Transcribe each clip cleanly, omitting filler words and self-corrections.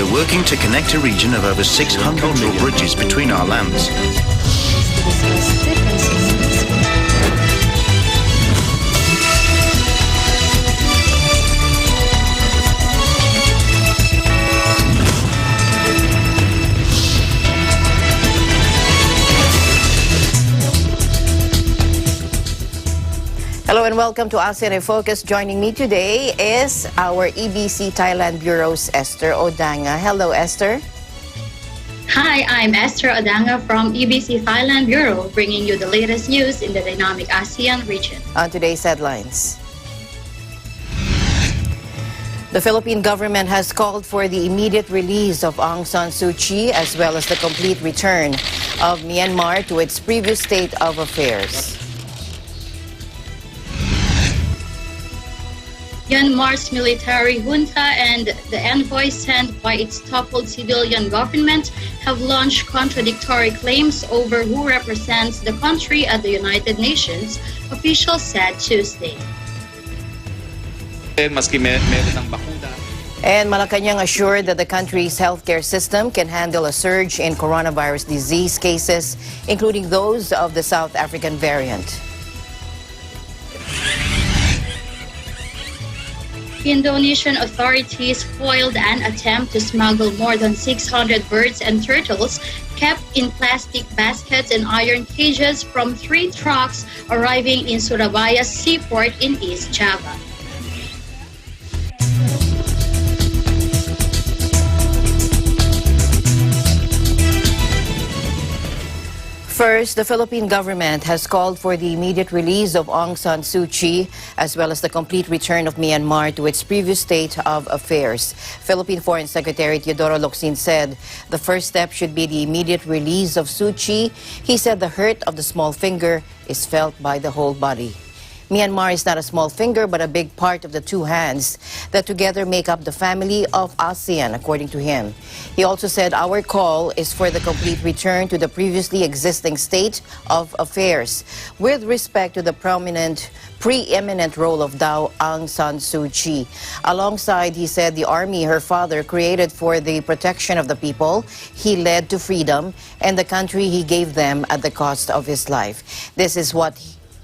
We're working to connect a region of over 600 new bridges between our lands. Hello and welcome to ASEAN in Focus. Joining me today is our EBC Thailand Bureau's Esther Odanga. Hello, Esther. Hi, I'm Esther Odanga from EBC Thailand Bureau, bringing you the latest news in the dynamic ASEAN region. On today's headlines. The Philippine government has called for the immediate release of Aung San Suu Kyi as well as the complete return of Myanmar to its previous state of affairs. Myanmar's military junta and the envoy sent by its toppled civilian government have launched contradictory claims over who represents the country at the United Nations, officials said Tuesday. And Malacanang assured that the country's healthcare system can handle a surge in coronavirus disease cases, including those of the South African variant. Indonesian authorities foiled an attempt to smuggle more than 600 birds and turtles kept in plastic baskets and iron cages from 3 trucks arriving in Surabaya's seaport in East Java. First, the Philippine government has called for the immediate release of Aung San Suu Kyi as well as the complete return of Myanmar to its previous state of affairs. Philippine Foreign Secretary Teodoro Locsin said the first step should be the immediate release of Suu Kyi. He said the hurt of the small finger is felt by the whole body. Myanmar is not a small finger but a big part of the 2 hands that together make up the family of ASEAN, according to him. He also said our call is for the complete return to the previously existing state of affairs with respect to the preeminent role of Aung San Suu Kyi. Alongside, he said the army her father created for the protection of the people he led to freedom and the country he gave them at the cost of his life. This is what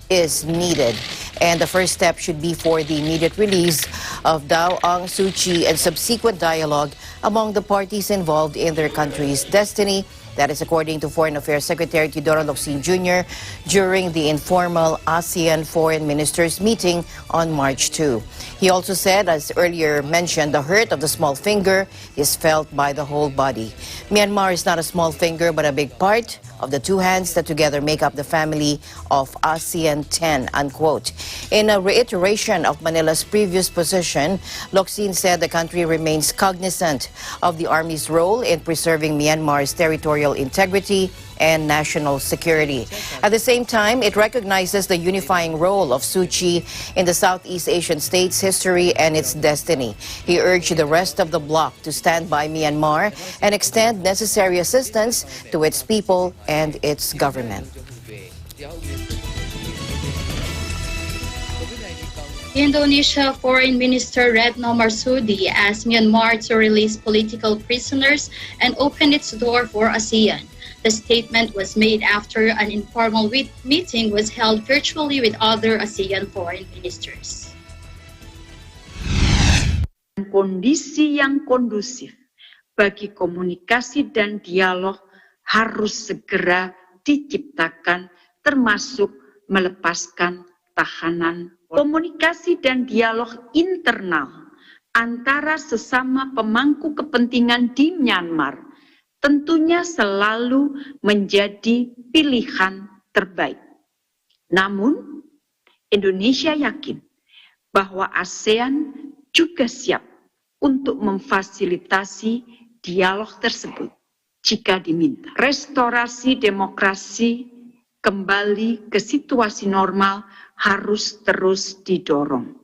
is needed, and the first step should be for the immediate release of Aung Suu Kyi and subsequent dialogue among the parties involved in their country's destiny. That is according to Foreign Affairs Secretary Teodoro Locsin Jr. during the informal ASEAN Foreign Ministers meeting on March 2. He also said, as earlier mentioned, the hurt of the small finger is felt by the whole body. Myanmar is not a small finger but a big part of the 2 hands that together make up the family of ASEAN 10, unquote. In a reiteration of Manila's previous position, Locsin said the country remains cognizant of the Army's role in preserving Myanmar's territorial integrity and national security. At the same time, it recognizes the unifying role of Suu Kyi in the Southeast Asian state's history and its destiny. He urged the rest of the bloc to stand by Myanmar and extend necessary assistance to its people and its government. Indonesia Foreign Minister Retno Marsudi asked Myanmar to release political prisoners and open its door for ASEAN. The statement was made after an informal meeting was held virtually with other ASEAN foreign ministers. Kondisi yang kondusif bagi komunikasi dan dialog harus segera diciptakan, termasuk melepaskan tahanan. Komunikasi dan dialog internal antara sesama pemangku kepentingan di Myanmar tentunya selalu menjadi pilihan terbaik. Namun, Indonesia yakin bahwa ASEAN juga siap untuk memfasilitasi dialog tersebut jika diminta. Restorasi demokrasi kembali ke situasi normal harus terus didorong.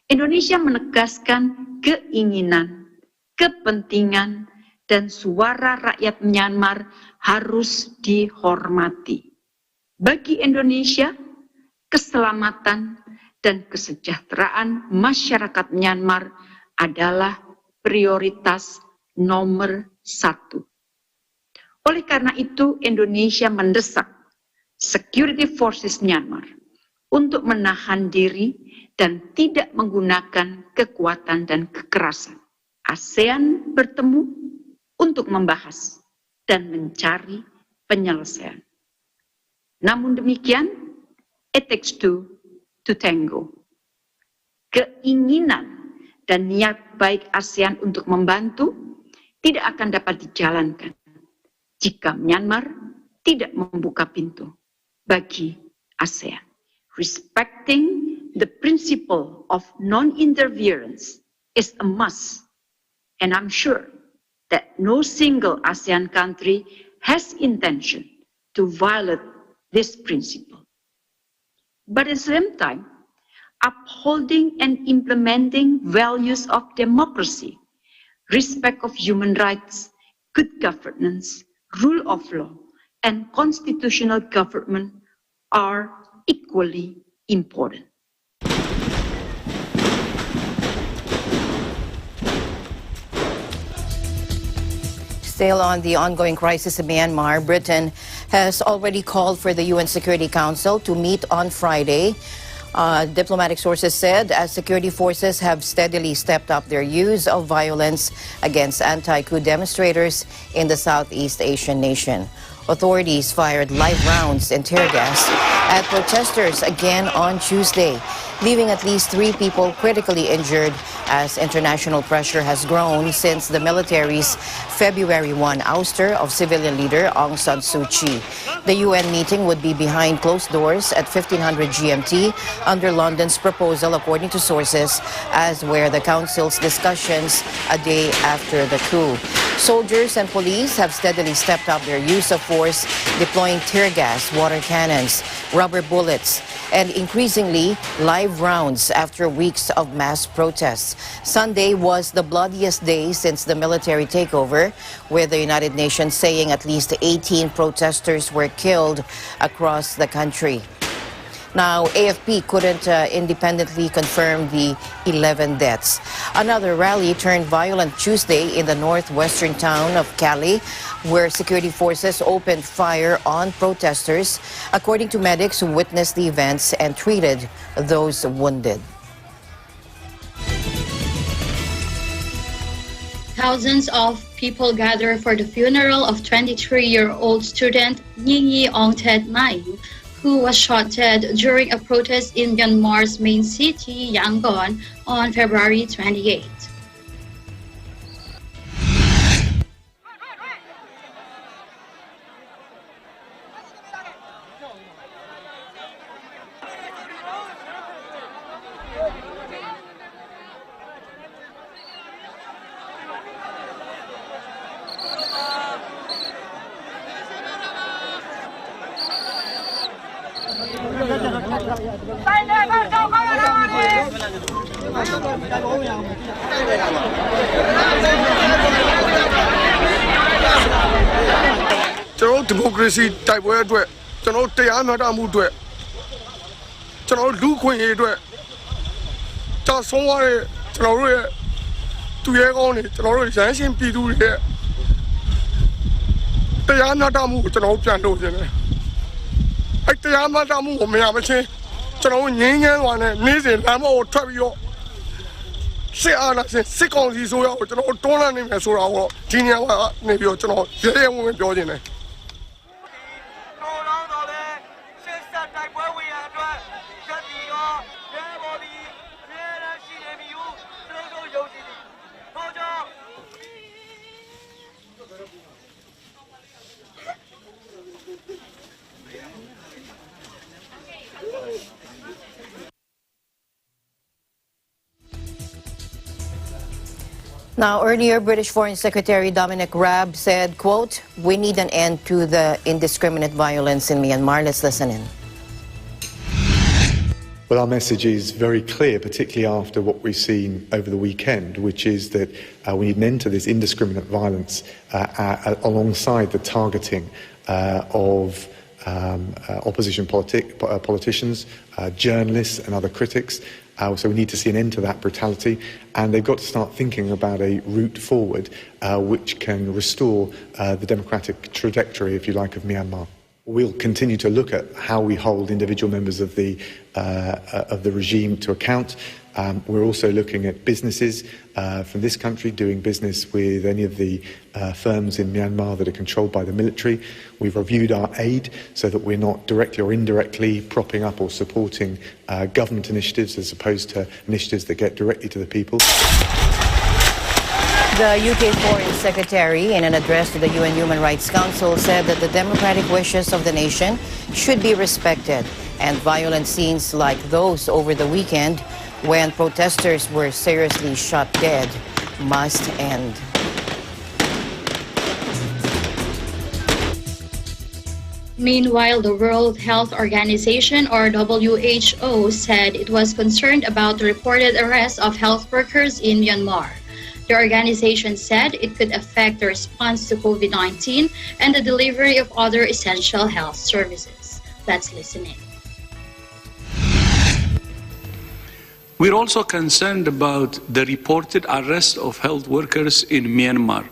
Indonesia menegaskan keinginan, kepentingan, dan suara rakyat Myanmar harus dihormati. Bagi Indonesia, keselamatan dan kesejahteraan masyarakat Myanmar adalah prioritas nomor 1. Oleh karena itu, Indonesia mendesak Security Forces Myanmar untuk menahan diri dan tidak menggunakan kekuatan dan kekerasan. ASEAN bertemu untuk membahas dan mencari penyelesaian. Namun demikian, it takes two to tango. Keinginan dan niat baik ASEAN untuk membantu tidak akan dapat dijalankan jika Myanmar tidak membuka pintu bagi ASEAN. Respecting the principle of non-interference is a must, and I'm sure that no single ASEAN country has intention to violate this principle. But at the same time, upholding and implementing values of democracy, respect of human rights, good governance, rule of law, and constitutional government are equally important. Still on the ongoing crisis in Myanmar, Britain has already called for the UN Security Council to meet on Friday. Diplomatic sources said as security forces have steadily stepped up their use of violence against anti-coup demonstrators in the Southeast Asian nation. Authorities fired live rounds and tear gas at protesters again on Tuesday, leaving at least 3 people critically injured as international pressure has grown since the military's February 1 ouster of civilian leader Aung San Suu Kyi. The UN meeting would be behind closed doors at 1500 GMT under London's proposal, according to sources, as were the Council's discussions a day after the coup. Soldiers and police have steadily stepped up their use of force, deploying tear gas, water cannons, rubber bullets, and increasingly live rounds after weeks of mass protests. Sunday was the bloodiest day since the military takeover, with the United Nations saying at least 18 protesters were killed across the country. Now, AFP couldn't independently confirm the 11 deaths. Another rally turned violent Tuesday in the northwestern town of Cali, where security forces opened fire on protesters, according to medics who witnessed the events and treated those wounded. Thousands of people gathered for the funeral of 23-year-old student Ngayong, who was shot dead during a protest in Myanmar's main city, Yangon, on February 28. Democracy type way to it. General Tiana to it. General Luquin to it. Just somewhere, General 2 years only, General Sanction Pidu here. Tiana Damu, General Piano. I Tiana Damu, Mayamachi, General Ning and one, Nizin, Lamo, Travio. Say, Anna, sick on these oil, General Dolan and Sura, Genia, maybe your General, the woman building it. Now, earlier, British Foreign Secretary Dominic Raab said, quote, "We need an end to the indiscriminate violence in Myanmar." Let's listen in. Well, our message is very clear, particularly after what we've seen over the weekend, which is that we need an end to this indiscriminate violence alongside the targeting of opposition politicians, journalists and other critics. So we need to see an end to that brutality, and they've got to start thinking about a route forward which can restore the democratic trajectory, if you like, of Myanmar. We'll continue to look at how we hold individual members of the regime to account. We're also looking at businesses from this country doing business with any of the firms in Myanmar that are controlled by the military. We've reviewed our aid so that we're not directly or indirectly propping up or supporting government initiatives as opposed to initiatives that get directly to the people. The UK Foreign Secretary, in an address to the UN Human Rights Council, said that the democratic wishes of the nation should be respected, and violent scenes like those over the weekend when protesters were seriously shot dead must end. Meanwhile, the World Health Organization, or WHO, said it was concerned about the reported arrest of health workers in Myanmar. The organization said it could affect the response to COVID-19 and the delivery of other essential health services. Let's listen in. We're also concerned about the reported arrest of health workers in Myanmar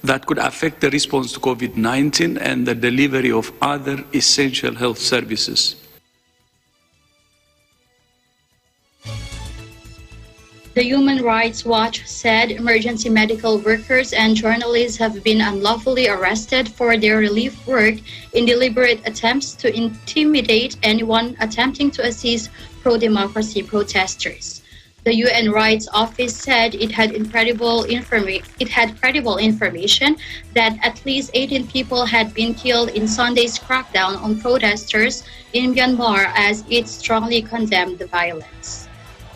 that could affect the response to COVID-19 and the delivery of other essential health services. The Human Rights Watch said emergency medical workers and journalists have been unlawfully arrested for their relief work in deliberate attempts to intimidate anyone attempting to assist pro-democracy protesters. The UN Rights Office said it had credible information that at least 18 people had been killed in Sunday's crackdown on protesters in Myanmar, as it strongly condemned the violence.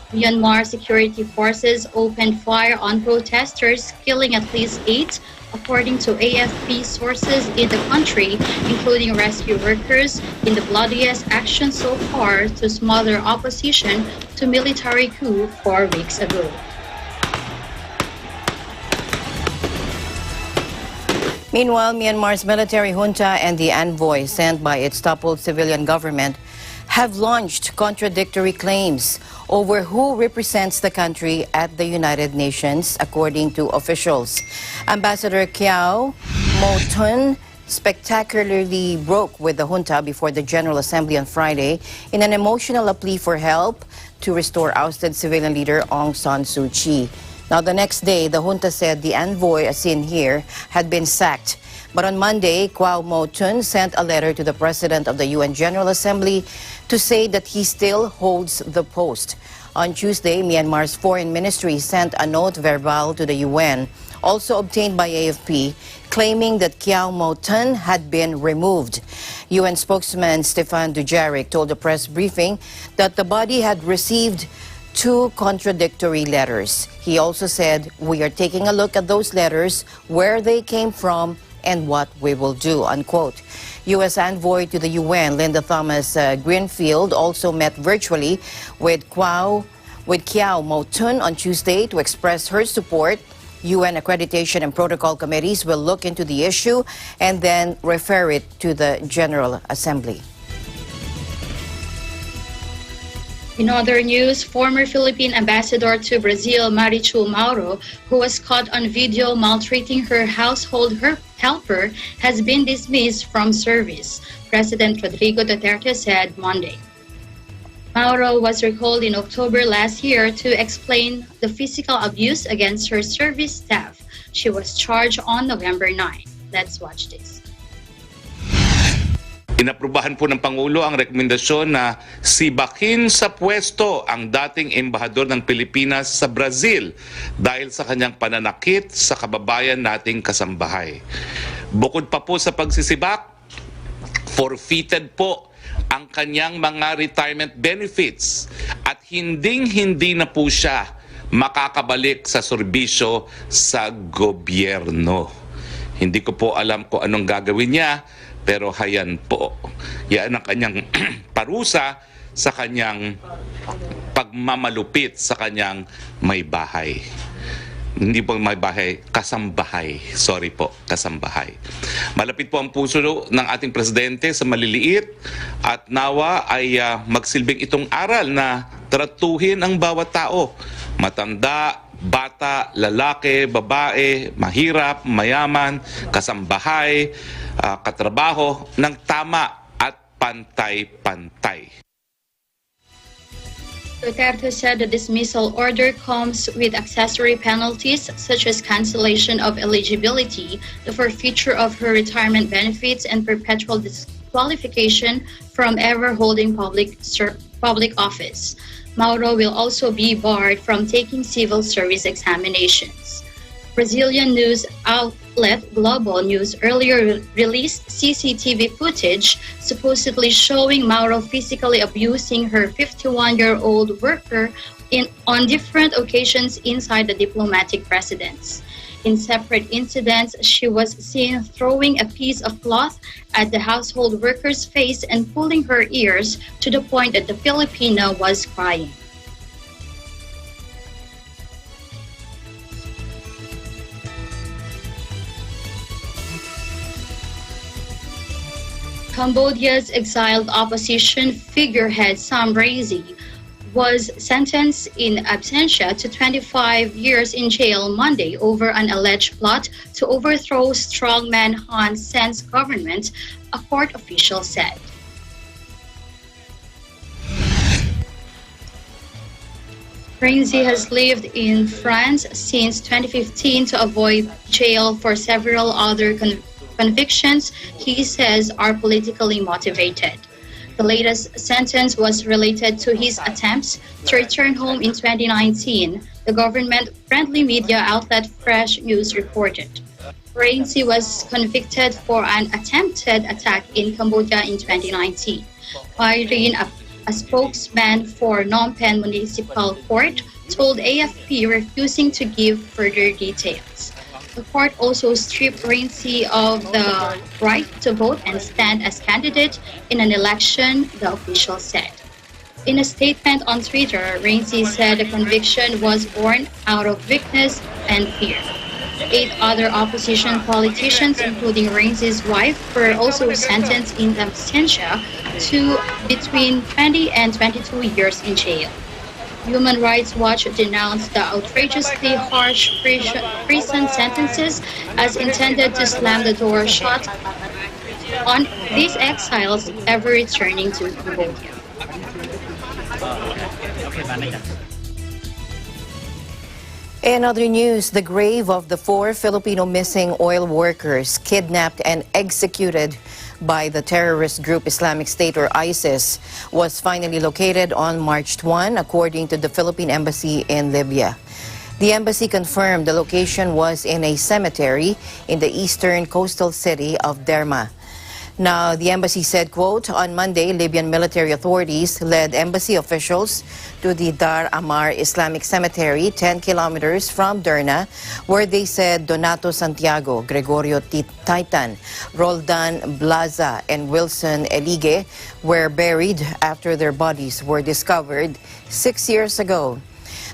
Myanmar security forces opened fire on protesters, killing at least 8, according to AFP sources in the country, including rescue workers, in the bloodiest action so far to smother opposition to military coup 4 weeks ago. Meanwhile, Myanmar's military junta and the envoy sent by its toppled civilian government have launched contradictory claims over who represents the country at the United Nations, according to officials. Ambassador Kyaw Moe-tun spectacularly broke with the junta before the General Assembly on Friday in an emotional plea for help to restore ousted civilian leader Aung San Suu Kyi. Now, the next day, the junta said the envoy, as seen here, had been sacked. But on Monday, Kyaw Moe-tun sent a letter to the President of the UN General Assembly to say that he still holds the post. On Tuesday, Myanmar's Foreign Ministry sent a note verbal to the UN, also obtained by AFP, claiming that Kyaw Moe-tun had been removed. UN spokesman Stefan Dujarric told a press briefing that the body had received 2 contradictory letters. He also said, "We are taking a look at those letters, where they came from, and what we will do," unquote. U.S. envoy to the UN, Linda Thomas-Greenfield, also met virtually with Kyaw Moe-tun on Tuesday to express her support. UN accreditation and protocol committees will look into the issue and then refer it to the General Assembly. In other news, former Philippine ambassador to Brazil, Marichu Mauro, who was caught on video maltreating her household helper, has been dismissed from service, President Rodrigo Duterte said Monday. Mauro was recalled in October last year to explain the physical abuse against her service staff. She was charged on November 9. Let's watch this. Inaprubahan po ng Pangulo ang rekomendasyon na sibakin sa pwesto ang dating embahador ng Pilipinas sa Brazil dahil sa kanyang pananakit sa kababayan nating kasambahay. Bukod pa po sa pagsisibak, forfeited po ang kanyang mga retirement benefits at hinding-hindi na po siya makakabalik sa serbisyo sa gobyerno. Hindi ko po alam kung anong gagawin niya, pero hayan po, yan ang kanyang parusa sa kanyang pagmamalupit sa kanyang may bahay. Hindi po may bahay, kasambahay. Sorry po, kasambahay. Malapit po ang puso ng ating presidente sa maliliit at nawa ay magsilbing itong aral na tratuhin ang bawat tao, matanda, bata, lalaki, babae, mahirap, mayaman, kasambahay, katrabaho, ng tama at pantay-pantay. Duterte said the dismissal order comes with accessory penalties such as cancellation of eligibility, the forfeiture of her retirement benefits, and perpetual disqualification from ever holding public office. Mauro will also be barred from taking civil service examinations. Brazilian news outlet Global News earlier released CCTV footage supposedly showing Mauro physically abusing her 51-year-old worker on different occasions inside the diplomatic residence. In separate incidents, she was seen throwing a piece of cloth at the household worker's face and pulling her ears to the point that the Filipina was crying. Cambodia's exiled opposition figurehead Sam Rainsy was sentenced in absentia to 25 years in jail Monday over an alleged plot to overthrow strongman Hun Sen's government, a court official said. Rainsy has lived in France since 2015 to avoid jail for several other convictions he says are politically motivated. The latest sentence was related to his attempts to return home in 2019, the government-friendly media outlet Fresh News reported. Rainsy was convicted for an attempted attack in Cambodia in 2019. Irene, a spokesman for Phnom Penh Municipal Court, told AFP refusing to give further details. The court also stripped Rainsy of the right to vote and stand as candidate in an election, the official said. In a statement on Twitter, Rainsy said the conviction was born out of weakness and fear. 8 other opposition politicians, including Rainsy's wife, were also sentenced in absentia to between 20 and 22 years in jail. Human Rights Watch denounced the outrageously harsh prison sentences as intended to slam the door shut on these exiles ever returning to Cambodia. In other news, the grave of the 4 Filipino missing oil workers kidnapped and executed by the terrorist group Islamic State or ISIS was finally located on March 1, according to the Philippine Embassy in Libya. The embassy confirmed the location was in a cemetery in the eastern coastal city of Derma. Now, the embassy said, quote, on Monday, Libyan military authorities led embassy officials to the Dar Amar Islamic Cemetery, 10 kilometers from Derna, where they said Donato Santiago, Gregorio Titan, Roldan Blaza, and Wilson Elige were buried after their bodies were discovered 6 years ago.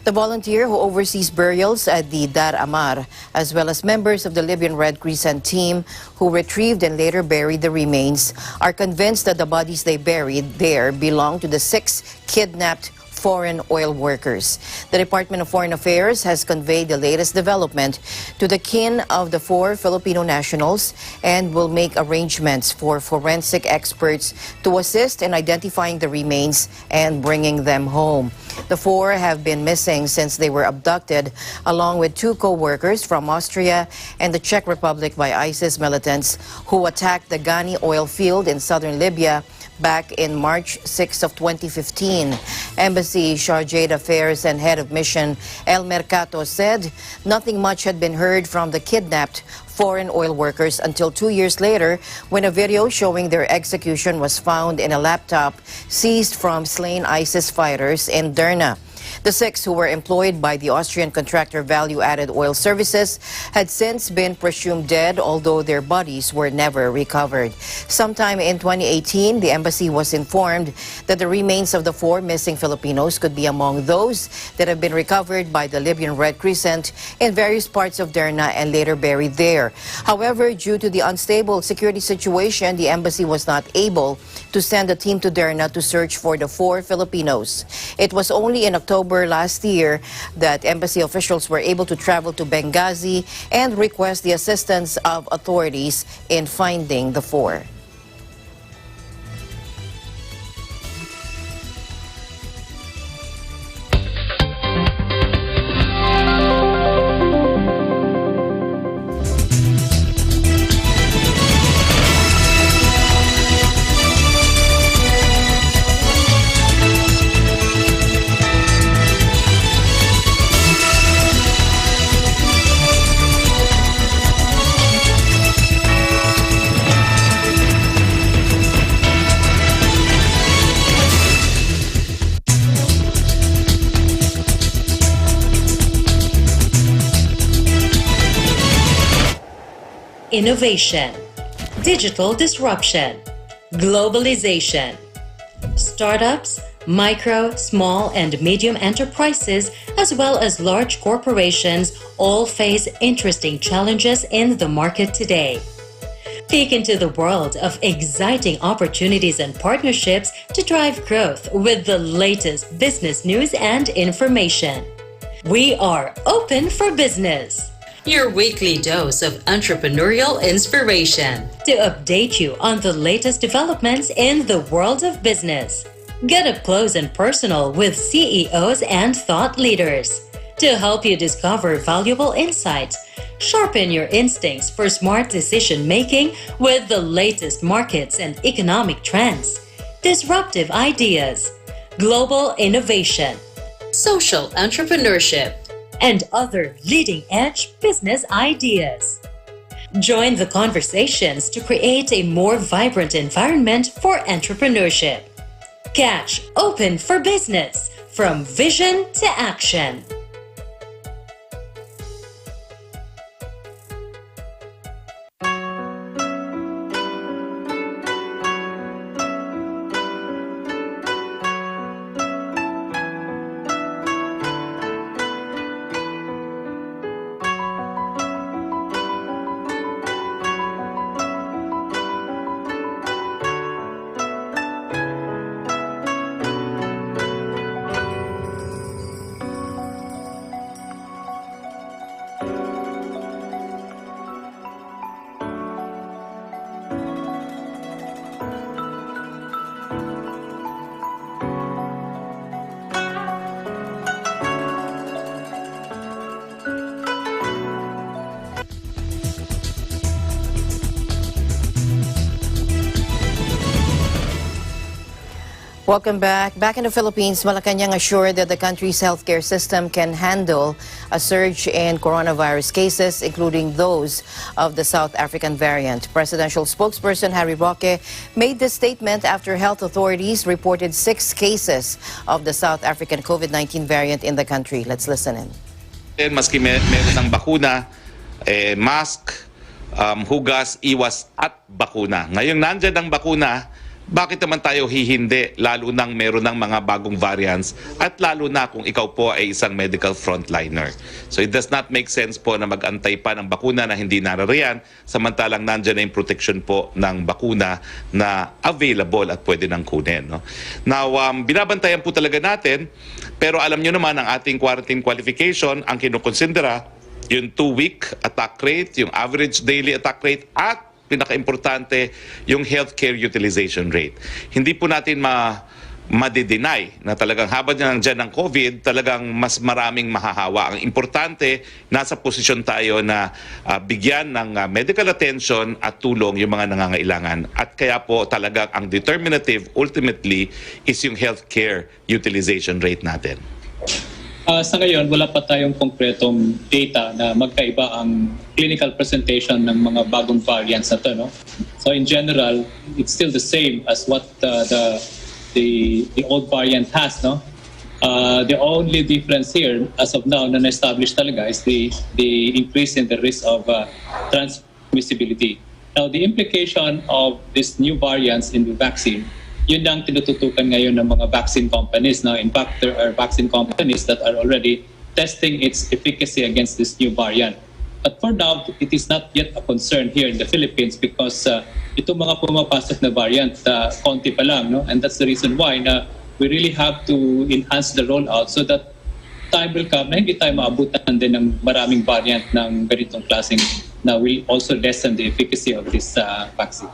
The volunteer who oversees burials at the Dar Amar, as well as members of the Libyan Red Crescent team who retrieved and later buried the remains, are convinced that the bodies they buried there belong to the 6 kidnapped foreign oil workers. The Department of Foreign Affairs has conveyed the latest development to the kin of the 4 Filipino nationals and will make arrangements for forensic experts to assist in identifying the remains and bringing them home. The 4 have been missing since they were abducted, along with 2 co-workers from Austria and the Czech Republic by ISIS militants who attacked the Ghani oil field in southern Libya back in March 6 of 2015. Embassy Chargé d'Affaires and Head of Mission El Mercato said nothing much had been heard from the kidnapped foreign oil workers until 2 years later, when a video showing their execution was found in a laptop seized from slain ISIS fighters in Derna. The 6 who were employed by the Austrian contractor Value Added Oil Services had since been presumed dead, although their bodies were never recovered. Sometime in 2018, the embassy was informed that the remains of the 4 missing Filipinos could be among those that have been recovered by the Libyan Red Crescent in various parts of Derna and later buried there. However, due to the unstable security situation, the embassy was not able to send a team to Derna to search for the 4 Filipinos. It was only in October last year that embassy officials were able to travel to Benghazi and request the assistance of authorities in finding the 4. Innovation, digital disruption, globalization. Startups, micro, small, and medium enterprises, as well as large corporations, all face interesting challenges in the market today. Peek into the world of exciting opportunities and partnerships to drive growth with the latest business news and information. We are open for business. Your weekly dose of entrepreneurial inspiration to update you on the latest developments in the world of business. Get up close and personal with CEOs and thought leaders to help you discover valuable insights, sharpen your instincts for smart decision making with the latest markets and economic trends, disruptive ideas, global innovation, social entrepreneurship, and other leading-edge business ideas. Join the conversations to create a more vibrant environment for entrepreneurship. Catch Open for Business, from vision to action. Welcome back. Back in the Philippines, Malacanang assured that the country's healthcare system can handle a surge in coronavirus cases, including those of the South African variant. Presidential spokesperson Harry Roque made this statement after health authorities reported 6 cases of the South African COVID-19 variant in the country. Let's listen in. Maski meron ng bakuna, mask, hugas, iwas at bakuna. Ngayong nandyan ang bakuna, bakit naman tayo hihindi, lalo nang meron ng mga bagong variants at lalo na kung ikaw po ay isang medical frontliner. So it does not make sense po na mag-antay pa ng bakuna na hindi narariyan, samantalang nandyan na yung protection po ng bakuna na available at pwede nang kunin. No? Now, binabantayan po talaga natin, pero alam nyo naman ang ating quarantine qualification, ang kinukonsidera yung 2-week attack rate, yung average daily attack rate, at pinaka-importante, yung healthcare utilization rate. Hindi po natin ma-deny na talagang habang nandiyan ng COVID, talagang mas maraming mahahawa. Ang importante, nasa posisyon tayo na bigyan ng medical attention at tulong yung mga nangangailangan. At kaya po talagang ang determinative ultimately is yung healthcare utilization rate natin. Sa ngayon, wala pa tayong konkretong data na magkaiba ang clinical presentation ng mga bagong variants na ito. No? So in general, it's still the same as what the old variant has. No? The only difference here, as of now, na-established talaga is the increase in the risk of transmissibility. Now, the implication of these new variants in the vaccine, yun ang tinututukan ngayon ng mga vaccine companies. Now, in fact, there are vaccine companies that are already testing its efficacy against this new variant. But for now, it is not yet a concern here in the Philippines because itong mga pumapasok na variant, konti pa lang, no? And that's the reason why na we really have to enhance the rollout so that time will come na hindi tayo maabutan din ng maraming variant ng ganitong klaseng na will also lessen the efficacy of this vaccine.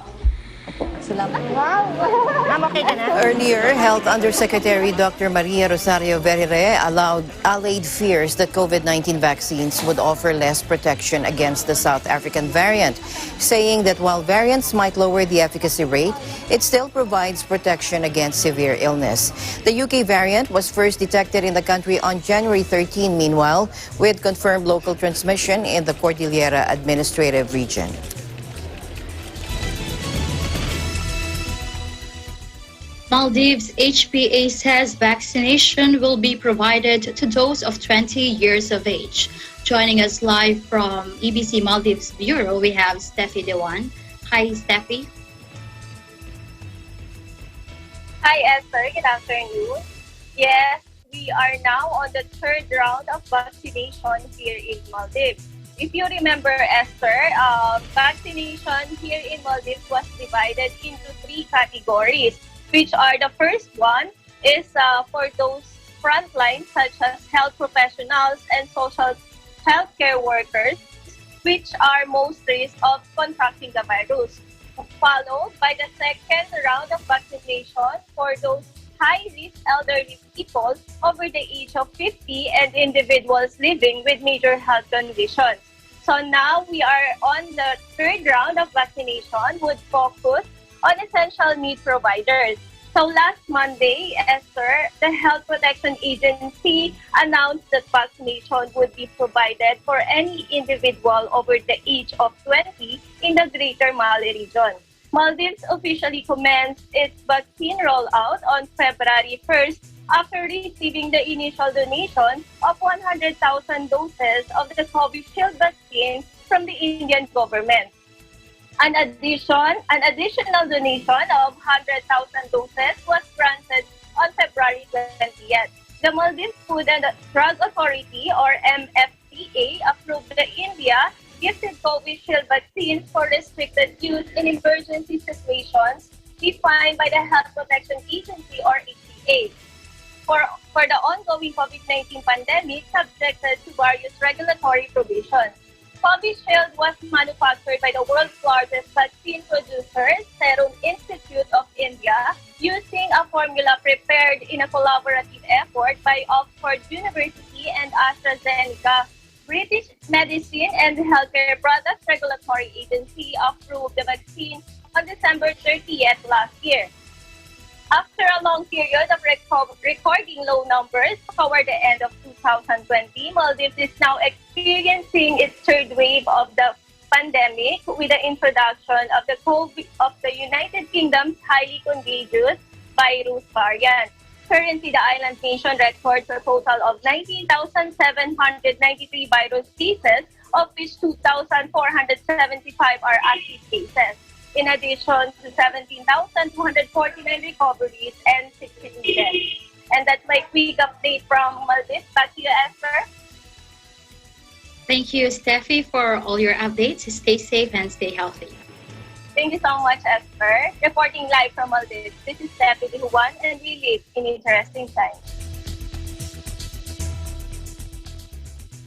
Earlier, Health Undersecretary Dr. Maria Rosario Verire allayed fears that COVID-19 vaccines would offer less protection against the South African variant, saying that while variants might lower the efficacy rate, it still provides protection against severe illness. The UK variant was first detected in the country on January 13, meanwhile, with confirmed local transmission in the Cordillera Administrative Region. Maldives HPA says vaccination will be provided to those of 20 years of age. Joining us live from EBC Maldives Bureau, we have Steffi Dewan. Hi, Steffi. Hi, Esther. Good afternoon. Yes, we are now on the third round of vaccination here in Maldives. If you remember, Esther, vaccination here in Maldives was divided into three categories, which are the first one is for those frontline such as health professionals and social healthcare workers, which are most risk of contracting the virus, followed by the second round of vaccination for those high-risk elderly people over the age of 50 and individuals living with major health conditions. So now we are on the third round of vaccination would focus on essential need providers. So last Monday, Esther, the Health Protection Agency announced that vaccination would be provided for any individual over the age of 20 in the Greater Malay region. Maldives officially commenced its vaccine rollout on February 1st after receiving the initial donation of 100,000 doses of the Covishield vaccine from the Indian government. An additional donation of 100,000 doses was granted on February 20th. The Maldives Food and Drug Authority, or MFDA, approved the India gifted Covishield vaccines for restricted use in emergency situations defined by the Health Protection Agency, or HPA. For the ongoing COVID-19 pandemic, subjected to various regulatory provisions. Covishield was manufactured by the world's largest vaccine producer, Serum Institute of India, using a formula prepared in a collaborative effort by Oxford University and AstraZeneca. British Medicine and Healthcare Products Regulatory Agency approved the vaccine on December 30th last year. After a long period of recording low numbers toward the end of 2020, Maldives is now experiencing its third wave of the pandemic with the introduction of the United Kingdom's highly contagious virus variant. Currently, the island nation records a total of 19,793 virus cases, of which 2,475 are active cases. In addition to 17,249 recoveries and 16 deaths. And that's my quick update from Maldives. Back to you, Esther. Thank you, Steffi, for all your updates. Stay safe and stay healthy. Thank you so much, Esther. Reporting live from Maldives. This is Steffi Dihuan, and we live in interesting times.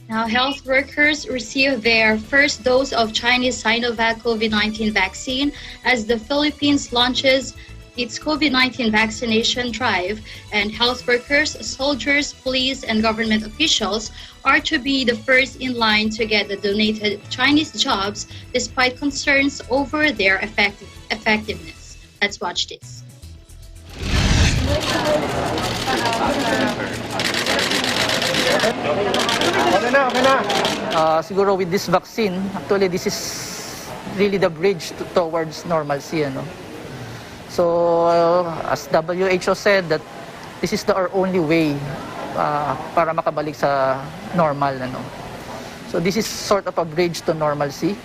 Now, health workers received their first dose of Chinese Sinovac COVID-19 vaccine as the Philippines launches its COVID-19 vaccination drive, and health workers, soldiers, police, and government officials are to be the first in line to get the donated Chinese jobs despite concerns over their effectiveness. Let's watch this. Siguro with this vaccine, actually this is really the bridge towards normalcy. So as WHO said, that this is our only way para makabalik sa normal. So this is sort of a bridge to normalcy.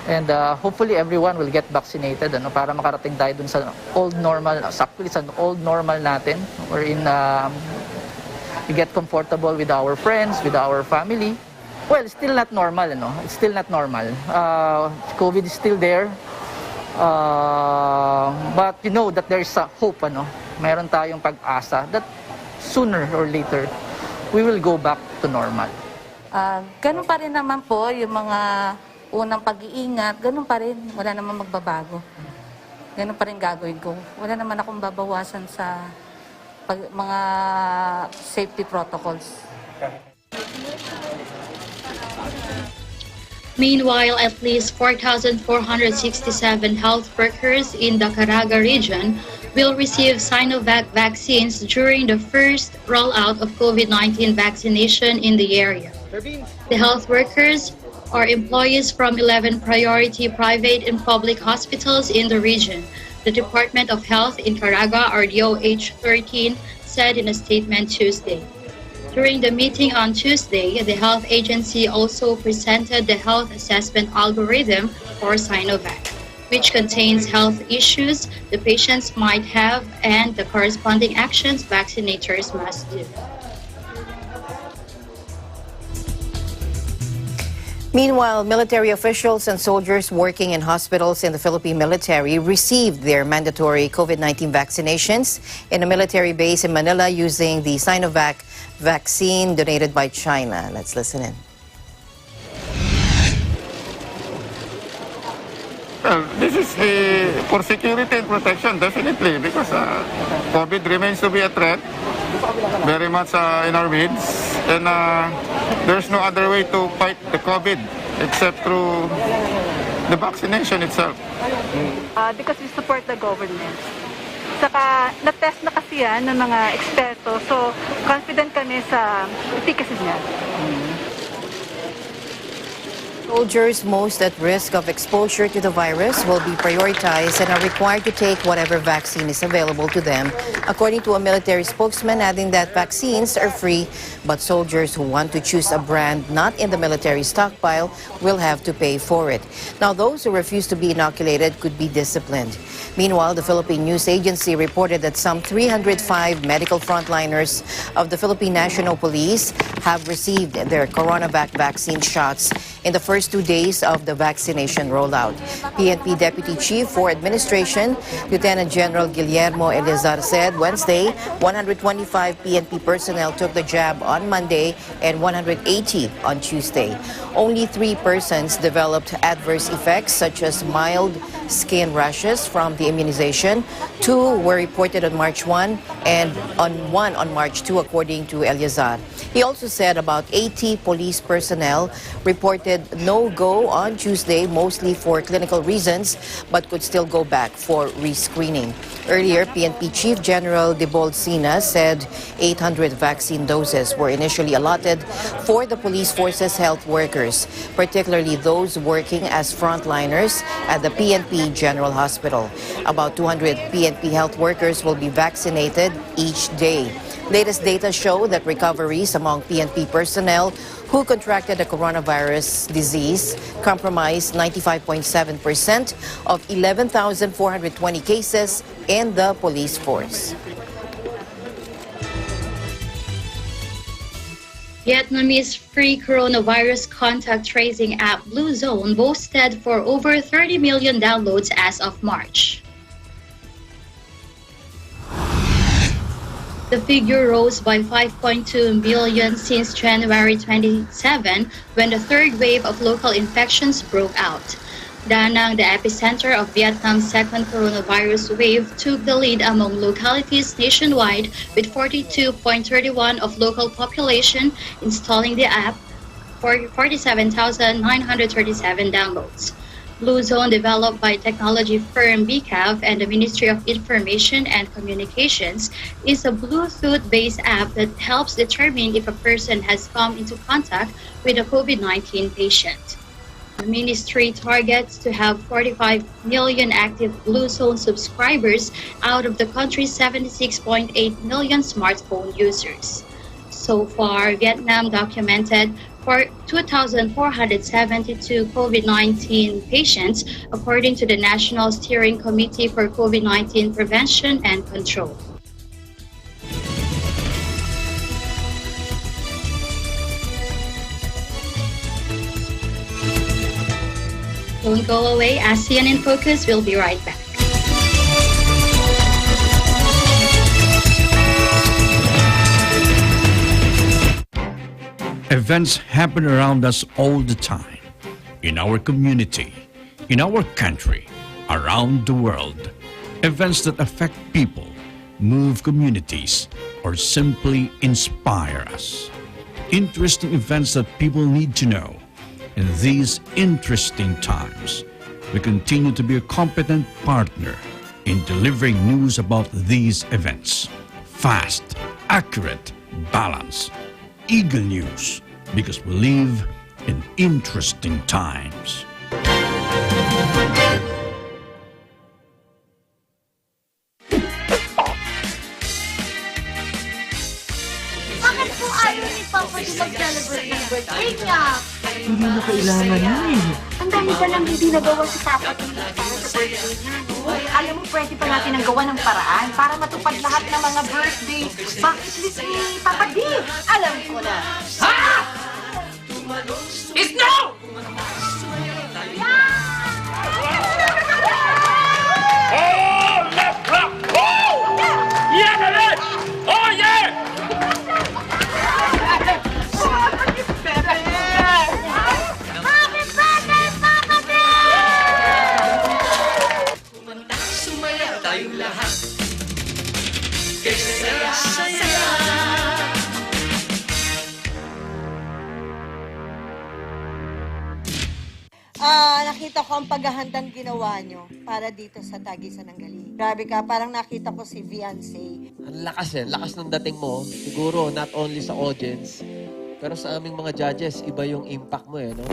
And hopefully everyone will get vaccinated para makarating tayo dun sa old normal, actually sa old normal natin, wherein we get comfortable with our friends, with our family. Well, it's still not normal, It's still not normal. COVID is still there. But you know that there is a hope, Mayroon tayong pag-asa that sooner or later we will go back to normal. Ganun pa rin naman po yung mga unang pag-iingat, ganun pa rin, wala naman magbabago. Ganun pa rin gagawin ko. Wala naman akong babawasan sa mga safety protocols. Meanwhile, at least 4,467 health workers in the Caraga region will receive Sinovac vaccines during the first rollout of COVID-19 vaccination in the area. The health workers are employees from 11 priority private and public hospitals in the region. The Department of Health in Caraga, RDOH 13, said in a statement Tuesday. During the meeting on Tuesday, the health agency also presented the health assessment algorithm for Sinovac, which contains health issues the patients might have and the corresponding actions vaccinators must do. Meanwhile, military officials and soldiers working in hospitals in the Philippine military received their mandatory COVID-19 vaccinations in a military base in Manila using the Sinovac vaccine donated by China. Let's listen in. Well, this is for security and protection, definitely, because COVID remains to be a threat, very much in our midst, and there's no other way to fight the COVID except through the vaccination itself. Because we support the government. Saka, na-test na kasi yan ng mga eksperto, so confident kami sa efficacy niya. Soldiers most at risk of exposure to the virus will be prioritized and are required to take whatever vaccine is available to them, according to a military spokesman, adding that vaccines are free, but soldiers who want to choose a brand not in the military stockpile will have to pay for it. Now, those who refuse to be inoculated could be disciplined. Meanwhile, the Philippine News Agency reported that some 305 medical frontliners of the Philippine National Police have received their CoronaVac vaccine shots in the first 2 days of the vaccination rollout. PNP Deputy Chief for Administration, Lieutenant General Guillermo Eleazar said Wednesday, 125 PNP personnel took the jab on Monday and 180 on Tuesday. Only 3 persons developed adverse effects such as mild skin rashes from the immunization. 2 were reported on March 1 and one on March 2, according to Eleazar. He also said about 80 police personnel reported no-go on Tuesday, mostly for clinical reasons, but could still go back for rescreening. Earlier, PNP Chief General Debolsina said 800 vaccine doses were initially allotted for the police force's health workers, particularly those working as frontliners at the PNP General Hospital. About 200 PNP health workers will be vaccinated each day. Latest data show that recoveries among PNP personnel who contracted the coronavirus disease comprised 95.7% of 11,420 cases in the police force. Vietnamese free coronavirus contact tracing app Blue Zone boasted for over 30 million downloads as of March. The figure rose by 5.2 million since January 27, when the third wave of local infections broke out. Da Nang, the epicenter of Vietnam's second coronavirus wave, took the lead among localities nationwide with 42.31% of local population installing the app for 47,937 downloads. Blue Zone, developed by technology firm BCAV and the Ministry of Information and Communications, is a Bluetooth-based app that helps determine if a person has come into contact with a COVID-19 patient. The ministry targets to have 45 million active Blue Zone subscribers out of the country's 76.8 million smartphone users. So far, Vietnam documented for 2,472 COVID-19 patients, according to the National Steering Committee for COVID-19 Prevention and Control. Don't go away. ASEAN in Focus. We'll be right back. Events happen around us all the time, in our community, in our country, around the world. Events that affect people, move communities, or simply inspire us. Interesting events that people need to know. In these interesting times, we continue to be a competent partner in delivering news about these events. Fast, accurate, balanced. Eagle News, because we live in interesting times. Bakit po ayaw ni Papa di mag-celebrate ng birthday niya? Hindi mo kailangan yun. Ang dami ka lang hindi nagawa si Papa para sa birthday niya. Alam mo, pwede pa natin ang gawa ng paraan para matupad lahat ng mga birthday bucket list ni Papa D. Alam ko na. Ha? It's no! Oh, left rock! Oh! Yeah, baby! Oh, yeah! Nakita ko ang paghahandang ginawa nyo para dito sa Tagisan ng Galing. Grabe ka, parang nakita ko si Viancy. Ang lakas ng dating mo. Siguro, not only sa audience, pero sa aming mga judges, iba yung impact mo no?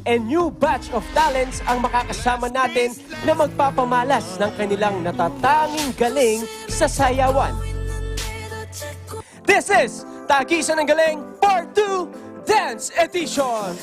And new batch of talents ang makakasama natin na magpapamalas ng kanilang natatanging galing sa sayawan. This is Tagisan ng Galing Part 2 Dance Edition!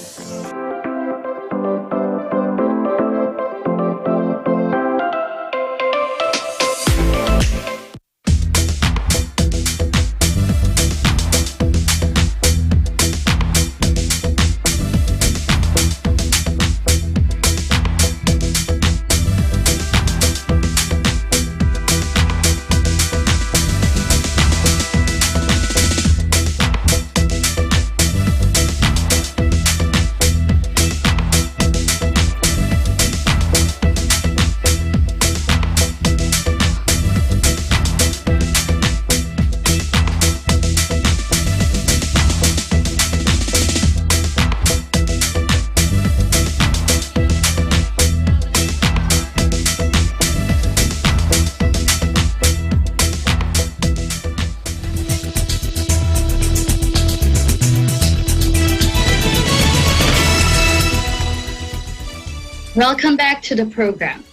Welcome back to the program.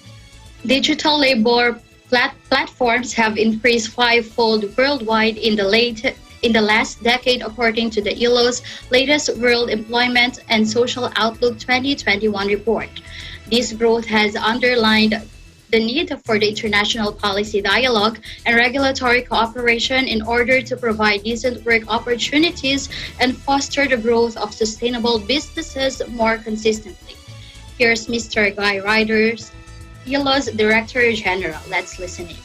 Digital labor platforms have increased fivefold worldwide in the last decade, according to the ILO's latest World Employment and Social Outlook 2021 report. This growth has underlined the need for the international policy dialogue and regulatory cooperation in order to provide decent work opportunities and foster the growth of sustainable businesses more consistently. Here's Mr. Guy Riders, ILO's Director General. Let's listen in.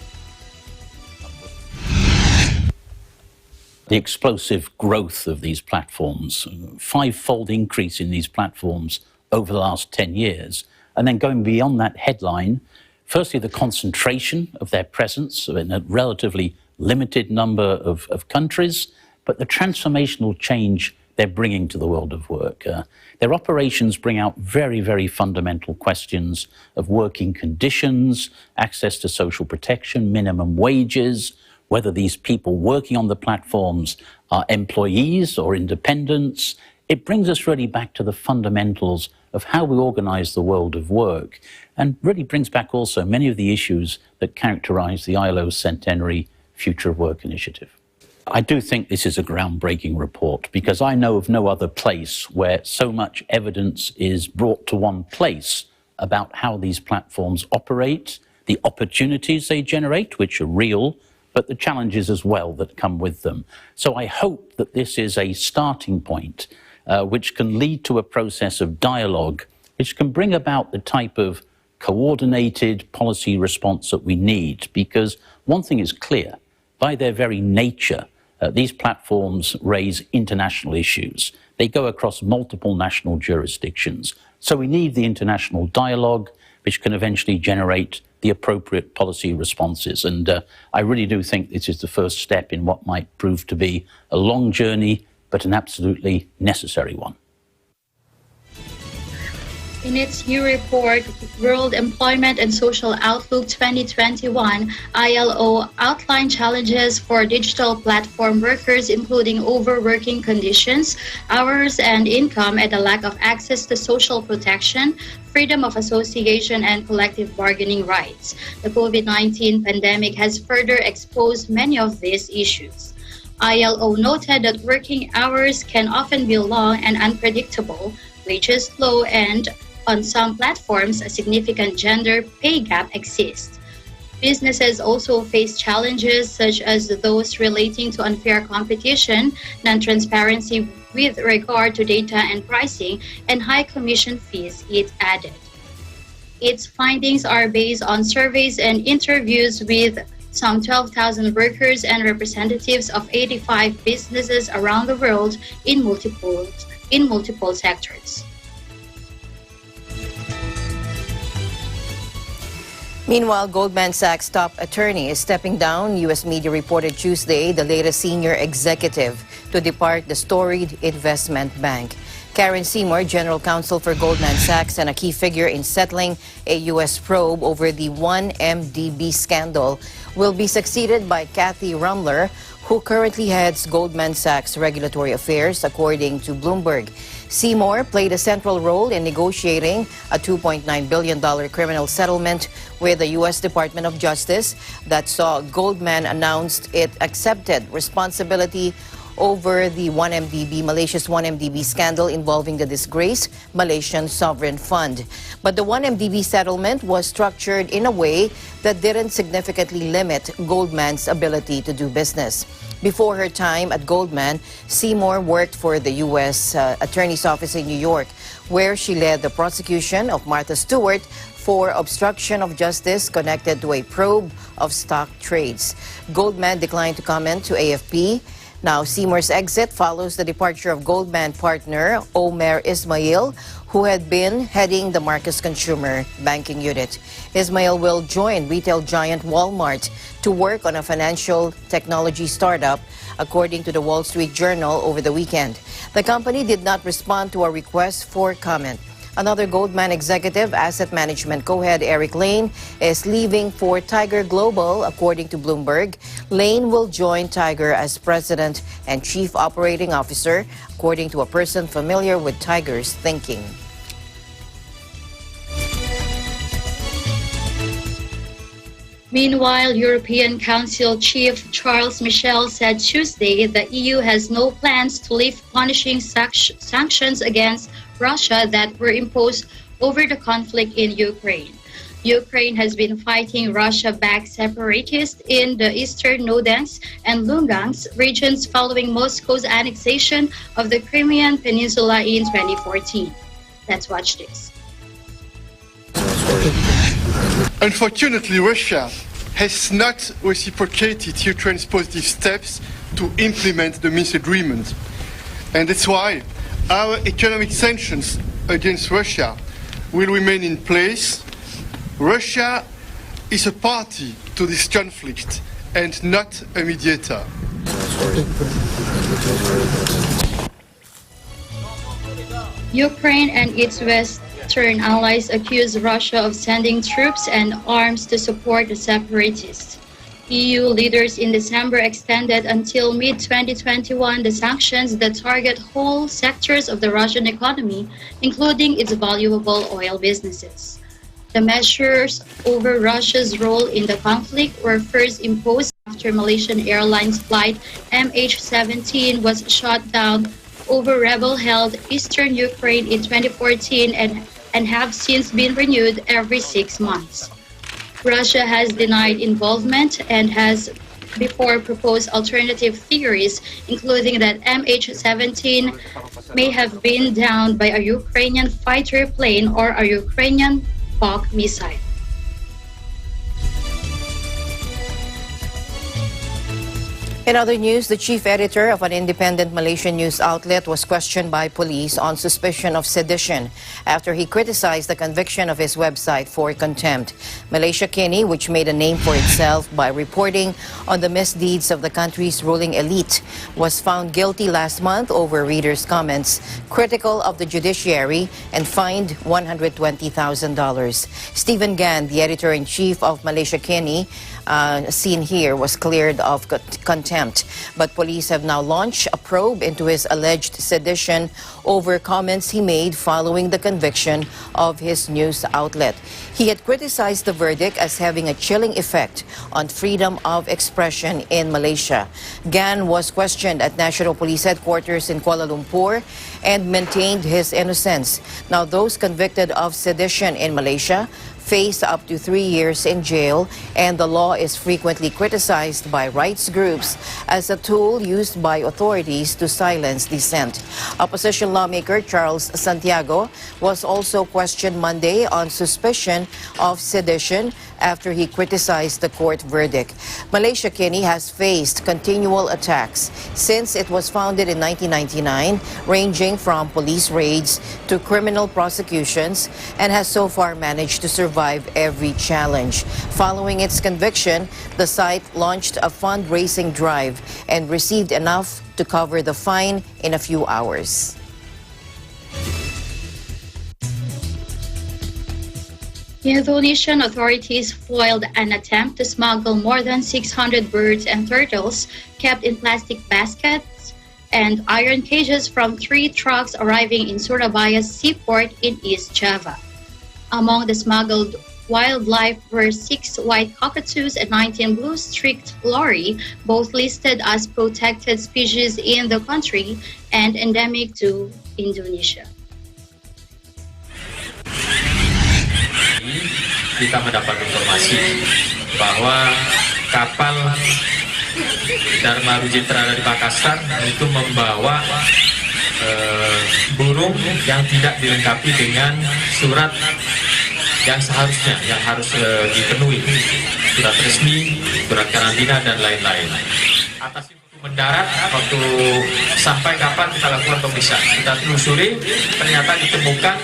The explosive growth of these platforms, fivefold increase in these platforms over the last 10 years, and then going beyond that headline, firstly, the concentration of their presence in a relatively limited number of countries, but the transformational change they're bringing to the world of work. Their operations bring out very, very fundamental questions of working conditions, access to social protection, minimum wages, whether these people working on the platforms are employees or independents. It brings us really back to the fundamentals of how we organize the world of work, and really brings back also many of the issues that characterize the ILO's centenary Future of Work initiative. I do think this is a groundbreaking report because I know of no other place where so much evidence is brought to one place about how these platforms operate, the opportunities they generate, which are real, but the challenges as well that come with them. So I hope that this is a starting point which can lead to a process of dialogue, which can bring about the type of coordinated policy response that we need. Because one thing is clear, by their very nature, these platforms raise international issues. They go across multiple national jurisdictions. So we need the international dialogue, which can eventually generate the appropriate policy responses. And I really do think this is the first step in what might prove to be a long journey, but an absolutely necessary one. In its new report, World Employment and Social Outlook 2021, ILO outlined challenges for digital platform workers, including overworking conditions, hours and income, and a lack of access to social protection, freedom of association, and collective bargaining rights. The COVID-19 pandemic has further exposed many of these issues. ILO noted that working hours can often be long and unpredictable, wages low, and on some platforms, a significant gender pay gap exists. Businesses also face challenges such as those relating to unfair competition, non-transparency with regard to data and pricing, and high commission fees, it added. Its findings are based on surveys and interviews with some 12,000 workers and representatives of 85 businesses around the world in multiple sectors. Meanwhile, Goldman Sachs top attorney is stepping down. U.S. media reported Tuesday the latest senior executive to depart the storied investment bank. Karen Seymour, general counsel for Goldman Sachs and a key figure in settling a U.S. probe over the 1MDB scandal, will be succeeded by Kathy Rumler, who currently heads Goldman Sachs Regulatory Affairs, according to Bloomberg. Seymour played a central role in negotiating a $2.9 billion criminal settlement with the U.S. Department of Justice that saw Goldman announced it accepted responsibility over the 1MDB, Malaysia's 1MDB scandal involving the disgraced Malaysian sovereign fund. But the 1MDB settlement was structured in a way that didn't significantly limit Goldman's ability to do business. Before her time at Goldman, Seymour worked for the U.S. Attorney's Office in New York, where she led the prosecution of Martha Stewart for obstruction of justice connected to a probe of stock trades. Goldman declined to comment to AFP. Now, Seymour's exit follows the departure of Goldman partner Omer Ismail, who had been heading the Marcus Consumer Banking Unit. Ismail will join retail giant Walmart to work on a financial technology startup, according to the Wall Street Journal over the weekend. The company did not respond to a request for comment. Another Goldman executive, asset management co-head Eric Lane, is leaving for Tiger Global, according to Bloomberg. Lane will join Tiger as president and chief operating officer, according to a person familiar with Tiger's thinking. Meanwhile, European Council Chief Charles Michel said Tuesday the EU has no plans to lift punishing sanctions against Russia that were imposed over the conflict in Ukraine. Ukraine has been fighting Russia-backed separatists in the eastern Donetsk and Lugansk regions following Moscow's annexation of the Crimean Peninsula in 2014. Let's watch this. Unfortunately, Russia has not reciprocated Ukraine's positive steps to implement the Minsk agreement. And that's why our economic sanctions against Russia will remain in place. Russia is a party to this conflict and not a mediator. Ukraine and its Western allies accuse Russia of sending troops and arms to support the separatists. EU leaders in December extended until mid-2021 the sanctions that target whole sectors of the Russian economy, including its valuable oil businesses. The measures over Russia's role in the conflict were first imposed after Malaysian Airlines flight MH17 was shot down over rebel-held eastern Ukraine in 2014 and have since been renewed every 6 months. Russia has denied involvement and has before proposed alternative theories, including that MH17 may have been downed by a Ukrainian fighter plane or a Ukrainian BOHOL missile. In other news, the chief editor of an independent Malaysian news outlet was questioned by police on suspicion of sedition after he criticized the conviction of his website for contempt. Malaysia Kini, which made a name for itself by reporting on the misdeeds of the country's ruling elite, was found guilty last month over readers' comments critical of the judiciary and fined $120,000. Stephen Gan, the editor-in-chief of Malaysia Kini, seen here, was cleared of contempt. But police have now launched a probe into his alleged sedition over comments he made following the conviction of his news outlet. He had criticized the verdict as having a chilling effect on freedom of expression in Malaysia. Gan was questioned at National Police Headquarters in Kuala Lumpur and maintained his innocence. Now, those convicted of sedition in Malaysia face up to 3 years in jail, and the law is frequently criticized by rights groups as a tool used by authorities to silence dissent. Opposition lawmaker Charles Santiago was also questioned Monday on suspicion of sedition after he criticized the court verdict. Malaysia Kini has faced continual attacks since it was founded in 1999, ranging from police raids to criminal prosecutions, and has so far managed to survive every challenge. Following its conviction, the site launched a fundraising drive and received enough to cover the fine in a few hours. Indonesian authorities foiled an attempt to smuggle more than 600 birds and turtles kept in plastic baskets and iron cages from 3 trucks arriving in Surabaya's seaport in East Java. Among the smuggled wildlife were 6 white cockatoos and 19 blue-streaked lorry, both listed as protected species in the country and endemic to Indonesia. Kita mendapat informasi bahwa kapal Dharma Rujitra dari Makassar itu membawa burung yang tidak dilengkapi dengan surat yang seharusnya, yang harus dipenuhi, surat resmi, surat karantina, dan lain-lain. Atas itu mendarat, waktu sampai kapal kita lakukan pemeriksaan. Kita telusuri, ternyata ditemukan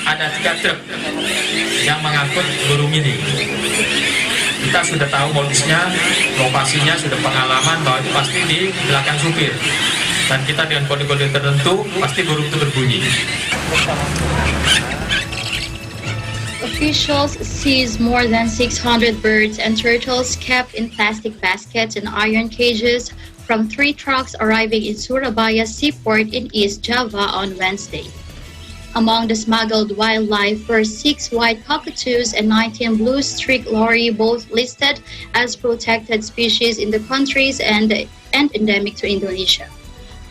ada 3 truk yang mengangkut burung ini. Kita sudah tahu modusnya, lokasinya, sudah pengalaman bahwa itu pasti di belakang supir. Dan kita dengan kode-kode tertentu, pasti burung itu berbunyi. Officials seized more than 600 birds and turtles kept in plastic baskets and iron cages from 3 trucks arriving in Surabaya seaport in East Java on Wednesday. Among the smuggled wildlife were 6 white cockatoos and 19 blue-streaked lorry, both listed as protected species in the countries and endemic to Indonesia.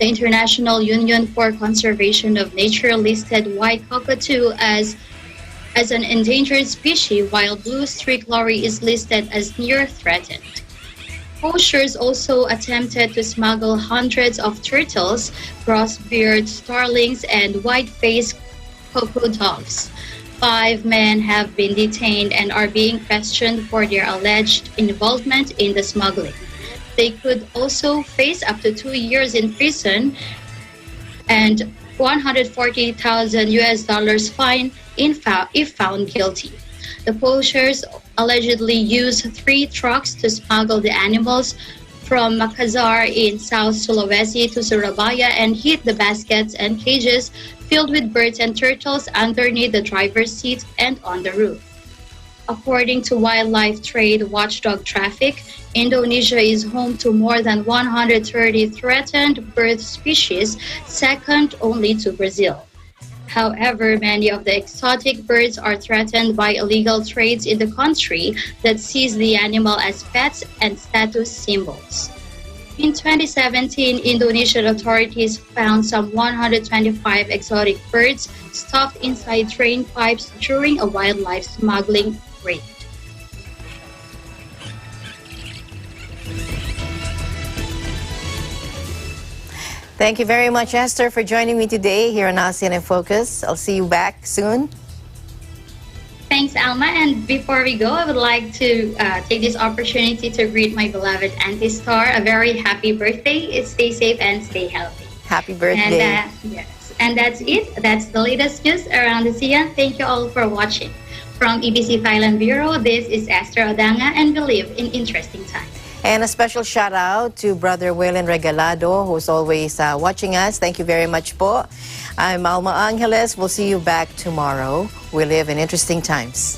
The International Union for Conservation of Nature listed white cockatoo as an endangered species, while blue-streaked lorry is listed as near threatened. Poachers also attempted to smuggle hundreds of turtles, cross-beard starlings, and white-faced cocoa doves. 5 men have been detained and are being questioned for their alleged involvement in the smuggling. They could also face up to 2 years in prison and $140,000 fine if found guilty. The poachers allegedly used 3 trucks to smuggle the animals from Makassar in South Sulawesi to Surabaya and hid the baskets and cages filled with birds and turtles underneath the driver's seat and on the roof. According to wildlife trade watchdog Traffic, Indonesia is home to more than 130 threatened bird species, second only to Brazil. However, many of the exotic birds are threatened by illegal trades in the country that sees the animal as pets and status symbols. In 2017, Indonesian authorities found some 125 exotic birds stuffed inside drain pipes during a wildlife smuggling raid. Thank you very much, Esther, for joining me today here on ASEAN in Focus. I'll see you back soon. Thanks, Alma. And before we go, I would like to take this opportunity to greet my beloved Auntie Star a very happy birthday. Stay safe and stay healthy. Happy birthday. And, yes. And that's it. That's the latest news around ASEAN. Thank you all for watching. From EBC Thailand Bureau, this is Esther Odanga, and we live in interesting times. And a special shout out to Brother Waylon Regalado, who's always watching us. Thank you very much po. I'm Alma Angeles. We'll see you back tomorrow. We live in interesting times.